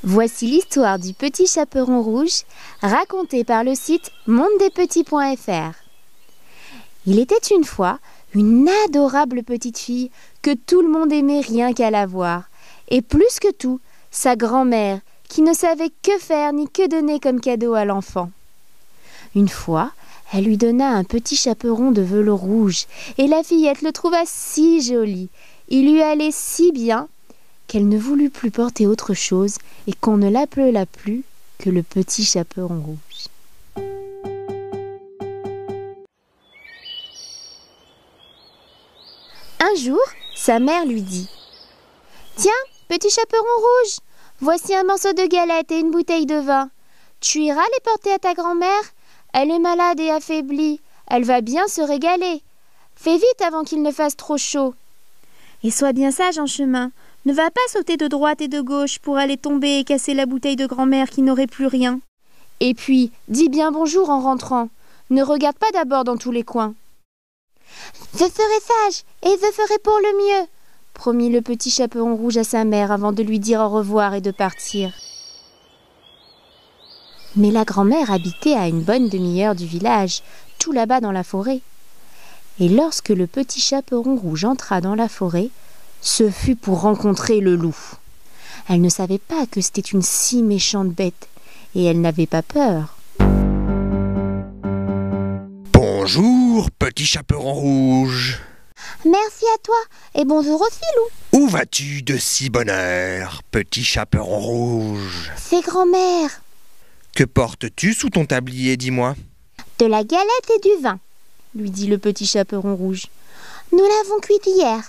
Voici l'histoire du petit chaperon rouge, racontée par le site mondedespetits.fr. Il était une fois une adorable petite fille que tout le monde aimait rien qu'à la voir, et plus que tout, sa grand-mère qui ne savait que faire ni que donner comme cadeau à l'enfant. Une fois, elle lui donna un petit chaperon de velours rouge, et la fillette le trouva si joli, il lui allait si bien, qu'elle ne voulut plus porter autre chose et qu'on ne l'appela plus que le petit chaperon rouge. Un jour, sa mère lui dit « Tiens, petit chaperon rouge, voici un morceau de galette et une bouteille de vin. Tu iras les porter à ta grand-mère? Elle est malade et affaiblie, elle va bien se régaler. Fais vite avant qu'il ne fasse trop chaud. Et sois bien sage en chemin. Ne va pas sauter de droite et de gauche pour aller tomber et casser la bouteille de grand-mère qui n'aurait plus rien. Et puis, dis bien bonjour en rentrant. Ne regarde pas d'abord dans tous les coins. »« Je serai sage et je ferai pour le mieux, » promit le petit chaperon rouge à sa mère avant de lui dire au revoir et de partir. Mais la grand-mère habitait à une bonne demi-heure du village, tout là-bas dans la forêt. Et lorsque le petit chaperon rouge entra dans la forêt, ce fut pour rencontrer le loup. Elle ne savait pas que c'était une si méchante bête, et elle n'avait pas peur. « Bonjour, petit chaperon rouge. »« Merci à toi, et bonjour aussi, loup. »« Où vas-tu de si bonne heure, petit chaperon rouge ?»« C'est grand-mère. »« Que portes-tu sous ton tablier, dis-moi ?»« De la galette et du vin, » lui dit le petit chaperon rouge. « Nous l'avons cuite hier.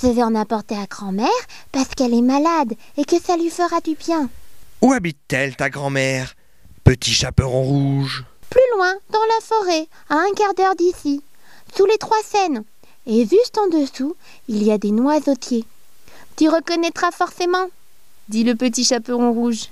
Je vais en apporter à grand-mère parce qu'elle est malade et que ça lui fera du bien. »« Où habite-t-elle, ta grand-mère, petit chaperon rouge ?»« Plus loin, dans la forêt, à un quart d'heure d'ici, sous les 3 Seines. Et juste en dessous, il y a des noisetiers. Tu reconnaîtras forcément, » dit le petit chaperon rouge.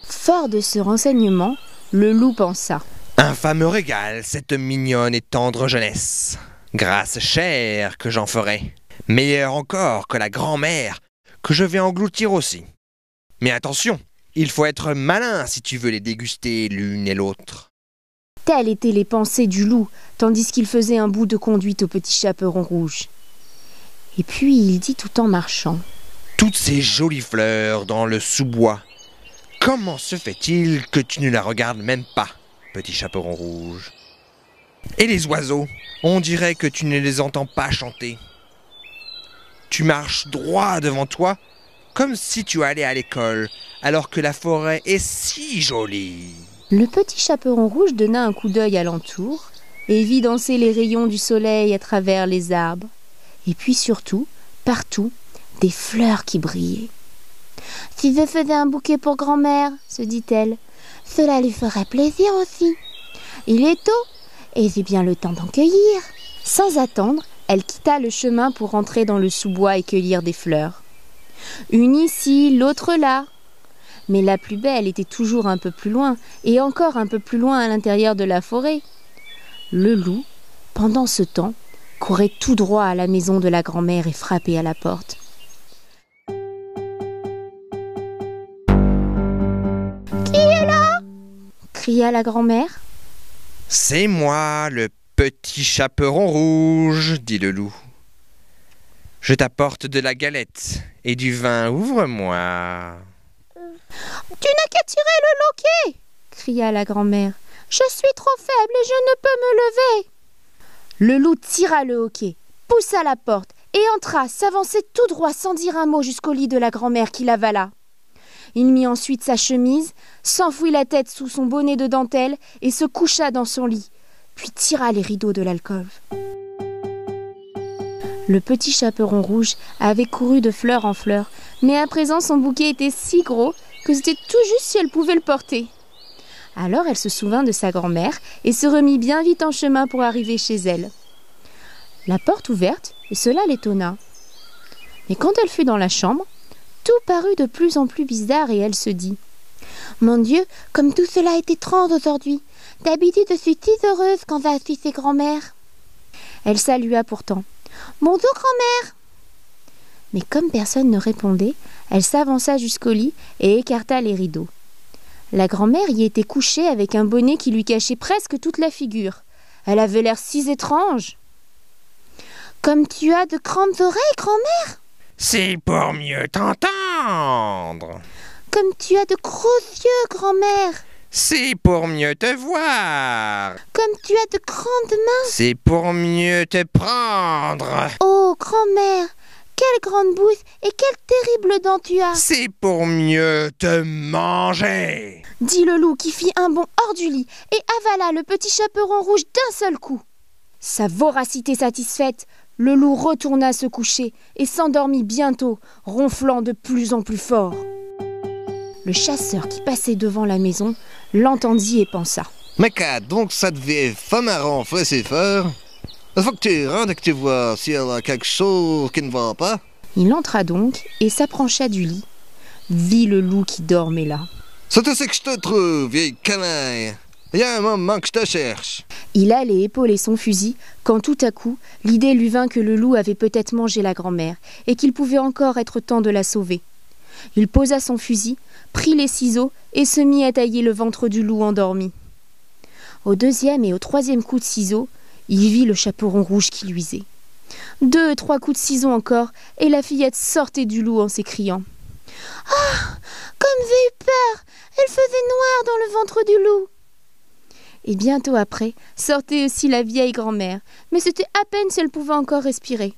Fort de ce renseignement, le loup pensa. Un fameux régal, cette mignonne et tendre jeunesse. Grâce chère que j'en ferai. Meilleure encore que la grand-mère, que je vais engloutir aussi. Mais attention, il faut être malin si tu veux les déguster l'une et l'autre. » Telles étaient les pensées du loup, tandis qu'il faisait un bout de conduite au petit chaperon rouge. Et puis il dit tout en marchant. « Toutes ces jolies fleurs dans le sous-bois, comment se fait-il que tu ne la regardes même pas, petit chaperon rouge? Et les oiseaux, on dirait que tu ne les entends pas chanter. Tu marches droit devant toi, comme si tu allais à l'école, alors que la forêt est si jolie. » Le petit chaperon rouge donna un coup d'œil alentour et vit danser les rayons du soleil à travers les arbres. Et puis surtout, partout, des fleurs qui brillaient. « Si je faisais un bouquet pour grand-mère, » se dit-elle, « cela lui ferait plaisir aussi. Il est tôt et j'ai bien le temps d'en cueillir. » Sans attendre, elle quitta le chemin pour rentrer dans le sous-bois et cueillir des fleurs. Une ici, l'autre là. Mais la plus belle était toujours un peu plus loin, et encore un peu plus loin à l'intérieur de la forêt. Le loup, pendant ce temps, courait tout droit à la maison de la grand-mère et frappait à la porte. « Qui est là ?» cria la grand-mère. « C'est moi, le petit chaperon rouge, » dit le loup. « Je t'apporte de la galette et du vin, ouvre-moi. »« Tu n'as qu'à tirer le loquet !» cria la grand-mère. « Je suis trop faible et je ne peux me lever. » Le loup tira le hoquet, poussa la porte et entra, s'avancer tout droit sans dire un mot jusqu'au lit de la grand-mère qui l'avala. Il mit ensuite sa chemise, s'enfouit la tête sous son bonnet de dentelle et se coucha dans son lit, puis tira les rideaux de l'alcôve. Le petit chaperon rouge avait couru de fleur en fleur, mais à présent son bouquet était si gros que c'était tout juste si elle pouvait le porter. Alors elle se souvint de sa grand-mère et se remit bien vite en chemin pour arriver chez elle. La porte ouverte, et cela l'étonna. Mais quand elle fut dans la chambre, tout parut de plus en plus bizarre et elle se dit « Mon Dieu, comme tout cela est étrange aujourd'hui. D'habitude, je suis si heureuse quand je suis chez grand-mère. » Elle salua pourtant. « Bonjour grand-mère !» Mais comme personne ne répondait, Elle s'avança jusqu'au lit et écarta les rideaux. La grand-mère y était couchée avec un bonnet qui lui cachait presque toute la figure. Elle avait l'air si étrange. « Comme tu as de grandes oreilles, grand-mère !»« C'est pour mieux t'entendre. »« Comme tu as de gros yeux, grand-mère !»« C'est pour mieux te voir. »« Comme tu as de grandes mains !»« C'est pour mieux te prendre. »« Oh, grand-mère, quelle grande bouche et quelles terribles dents tu as !»« C'est pour mieux te manger. » dit le loup qui fit un bond hors du lit et avala le petit chaperon rouge d'un seul coup. Sa voracité satisfaite, le loup retourna se coucher et s'endormit bientôt, ronflant de plus en plus fort. Le chasseur qui passait devant la maison l'entendit et pensa. « Mais qu'à donc ça devait pas marrant, frère, c'est fort. Il faut que tu rentres et que tu vois s'il y a quelque chose qui ne va pas. » Il entra donc et s'approcha du lit. Vit le loup qui dormait là. « C'est ce que je te trouve, vieille canaille. Il y a un moment que je te cherche. » Il allait épauler son fusil quand tout à coup, l'idée lui vint que le loup avait peut-être mangé la grand-mère et qu'il pouvait encore être temps de la sauver. Il posa son fusil, prit les ciseaux et se mit à tailler le ventre du loup endormi. Au deuxième et au troisième coup de ciseau, il vit le chaperon rouge qui luisait. 2 et 3 coups de ciseaux encore et la fillette sortait du loup en s'écriant. « Ah, comme j'ai eu peur! Elle faisait noir dans le ventre du loup !» Et bientôt après, sortait aussi la vieille grand-mère, mais c'était à peine si elle pouvait encore respirer.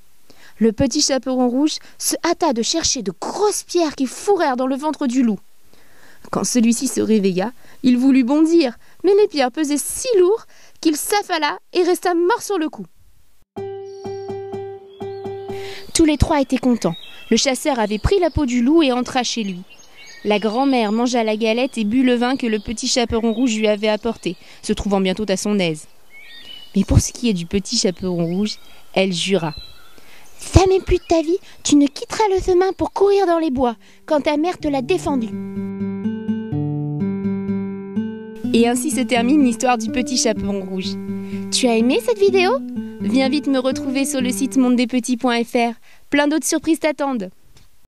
Le petit chaperon rouge se hâta de chercher de grosses pierres qui fourrèrent dans le ventre du loup. Quand celui-ci se réveilla, il voulut bondir, mais les pierres pesaient si lourd qu'il s'affala et resta mort sur le coup. Tous les 3 étaient contents. Le chasseur avait pris la peau du loup et entra chez lui. La grand-mère mangea la galette et but le vin que le petit chaperon rouge lui avait apporté, se trouvant bientôt à son aise. Mais pour ce qui est du petit chaperon rouge, elle jura. « Jamais plus de ta vie, tu ne quitteras le chemin pour courir dans les bois, quand ta mère te l'a défendu. » Et ainsi se termine l'histoire du petit chaperon rouge. Tu as aimé cette vidéo ? Viens vite me retrouver sur le site mondedespetits.fr. Plein d'autres surprises t'attendent.